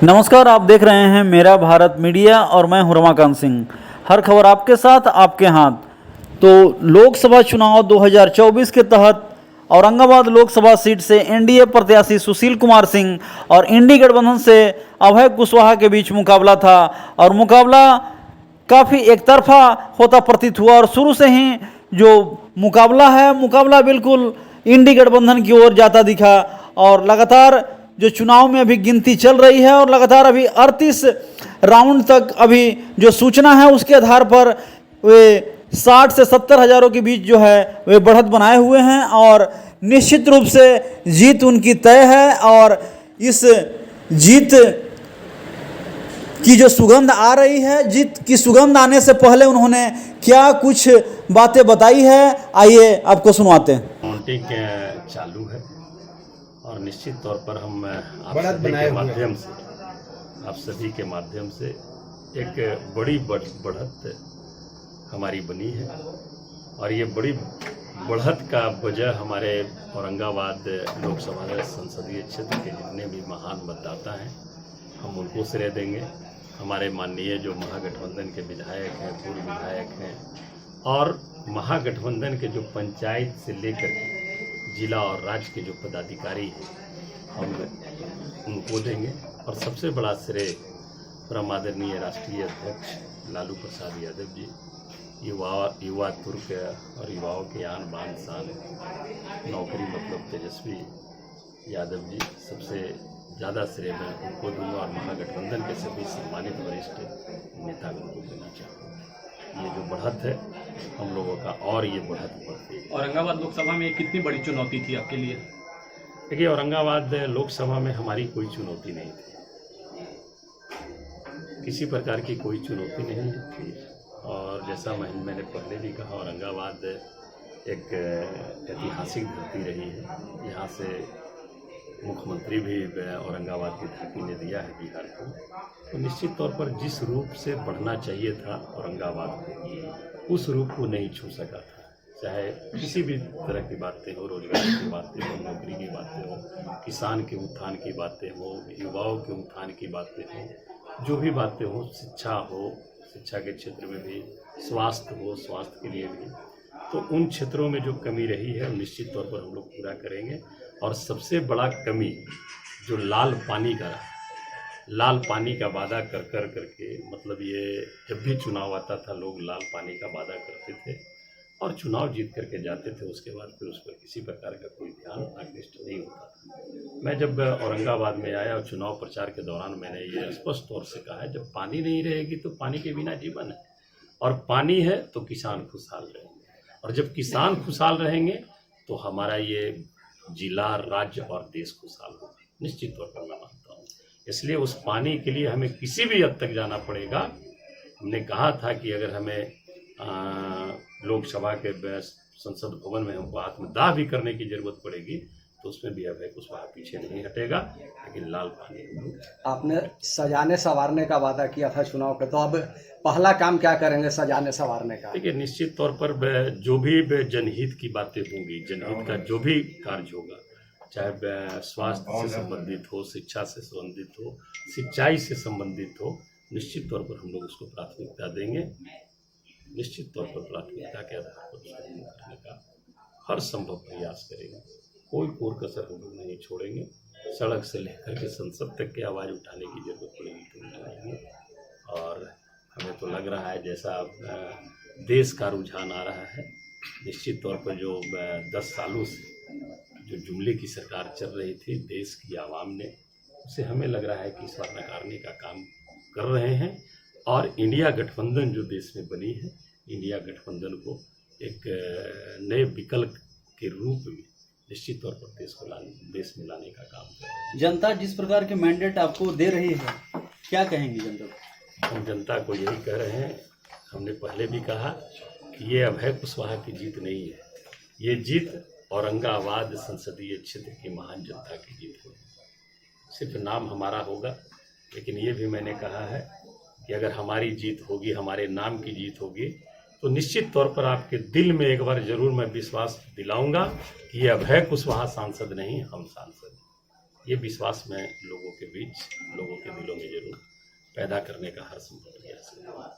नमस्कार, आप देख रहे हैं मेरा भारत मीडिया और मैं हूं रमाकांत सिंह। हर खबर आपके साथ, आपके हाथ। तो लोकसभा चुनाव 2024 के तहत औरंगाबाद लोकसभा सीट से एनडीए प्रत्याशी सुशील कुमार सिंह और इंडी गठबंधन से अभय कुशवाहा के बीच मुकाबला था और मुकाबला काफ़ी एकतरफा होता प्रतीत हुआ और शुरू से ही जो मुकाबला बिल्कुल इंडी गठबंधन की ओर जाता दिखा और लगातार जो चुनाव में अभी गिनती चल रही है और लगातार अभी 38 राउंड तक अभी जो सूचना है उसके आधार पर वे 60 से 70 हजारों के बीच जो है वे बढ़त बनाए हुए हैं और निश्चित रूप से जीत उनकी तय है। और इस जीत की जो सुगंध आ रही है, जीत की सुगंध आने से पहले उन्होंने क्या कुछ बातें बताई है, आइए आपको सुनवाते हैं। काउंटिंग चालू है और निश्चित तौर पर हम आप सभी के माध्यम से एक बड़ी बढ़त हमारी बनी है और ये बड़ी बढ़त का वजह हमारे औरंगाबाद लोकसभा संसदीय क्षेत्र के जितने भी महान मतदाता हैं हम उनको श्रेय देंगे। हमारे माननीय जो महागठबंधन के विधायक हैं, पूर्व विधायक हैं और महागठबंधन के जो पंचायत से लेकर के जिला और राज्य के जो पदाधिकारी हैं हम उनको देंगे। और सबसे बड़ा श्रेय परम आदरणीय राष्ट्रीय अध्यक्ष लालू प्रसाद यादव जी, युवा तुर्क और युवाओं के आन बान शान नौकरी मतलब तेजस्वी यादव जी, सबसे ज़्यादा श्रेय मैं उनको दूंगा और महागठबंधन के सभी सम्मानित वरिष्ठ नेता को देना चाहूँगा। ये जो बढ़त है हम लोगों का और ये बढ़त बढ़ती है। औरंगाबाद लोकसभा में कितनी बड़ी चुनौती थी आपके लिए? देखिए, औरंगाबाद लोकसभा में हमारी कोई चुनौती नहीं थी, किसी प्रकार की कोई चुनौती नहीं थी। और जैसा मैंने पहले भी कहा, औरंगाबाद एक ऐतिहासिक धरती रही है। यहाँ से मुख्यमंत्री भी औरंगाबाद की धरती ने दिया है बिहार को। तो निश्चित तौर पर जिस रूप से बढ़ना चाहिए था औरंगाबाद को, उस रूप को नहीं छू सका था। चाहे किसी भी तरह की बातें हो, रोजगार की बातें हो, नौकरी की बातें हो, किसान के उत्थान की बातें हो, युवाओं के उत्थान की बातें हो, जो भी बातें हो, शिक्षा के क्षेत्र में भी, स्वास्थ्य के लिए भी, तो उन क्षेत्रों में जो कमी रही है निश्चित तौर पर हम लोग पूरा करेंगे। और सबसे बड़ा कमी जो लाल पानी का वादा करके, मतलब ये जब भी चुनाव आता था लोग लाल पानी का वादा करते थे और चुनाव जीत करके जाते थे, उसके बाद फिर उस पर किसी प्रकार का कोई ध्यान आकृष्ट नहीं होता था। मैं जब औरंगाबाद में आया और चुनाव प्रचार के दौरान मैंने ये स्पष्ट तौर से कहा है, जब पानी नहीं रहेगी तो पानी के बिना जीवन है, और पानी है तो किसान खुशहाल रहेंगे, और जब किसान खुशहाल रहेंगे तो हमारा ये जिला, राज्य और देश खुशहाल होगा। निश्चित तौर पर मैं मानता हूँ। इसलिए उस पानी के लिए हमें किसी भी हद तक जाना पड़ेगा। हमने कहा था कि अगर हमें लोकसभा के संसद भवन में हमको आत्मदाह भी करने की जरूरत पड़ेगी तो उसमें भी अभय कुशवाहा पीछे नहीं हटेगा, लेकिन लाल पानी। आपने सजाने संवारने का वादा किया था चुनाव पे, तो अब पहला काम क्या करेंगे सजाने संवारने का? देखिए, निश्चित तौर पर जो भी जनहित की बातें होंगी, जनहित का जो भी कार्य होगा, चाहे स्वास्थ्य से संबंधित हो, शिक्षा से संबंधित हो, सिंचाई से संबंधित हो, निश्चित तौर पर हम लोग उसको प्राथमिकता देंगे। निश्चित तौर पर प्राथमिकता के आधार पर उसको करने का हर संभव प्रयास करेंगे। कोई कोर कसर हम लोग नहीं छोड़ेंगे। सड़क से लेकर के संसद तक की आवाज़ उठाने की जरूरत पड़ेगी तो उठाएंगे। और हमें तो लग रहा है जैसा देश का रुझान आ रहा है, निश्चित तौर पर जो 10 सालों से जो जुमले की सरकार चल रही थी देश की आवाम ने, उसे हमें लग रहा है कि इस बार नकारने का काम कर रहे हैं। और इंडिया गठबंधन जो देश में बनी है, इंडिया गठबंधन को एक नए विकल्प के रूप में निश्चित तौर पर देश में लाने का काम कर रहे हैं। जनता जिस प्रकार के मैंडेट आपको दे रही है, क्या कहेंगे जनता को? हम जनता को यही कह रहे हैं, हमने पहले भी कहा कि ये अभय कुशवाहा की जीत नहीं है, ये जीत औरंगाबाद संसदीय क्षेत्र की महान जनता की जीत होगी। सिर्फ नाम हमारा होगा, लेकिन ये भी मैंने कहा है कि अगर हमारी जीत होगी, हमारे नाम की जीत होगी, तो निश्चित तौर पर आपके दिल में एक बार जरूर मैं विश्वास दिलाऊंगा कि ये अभय कुशवाहा सांसद नहीं, हम सांसद हैं। ये विश्वास मैं लोगों के बीच, लोगों के दिलों में जरूर पैदा करने का हर संभव प्रयास करूँगा।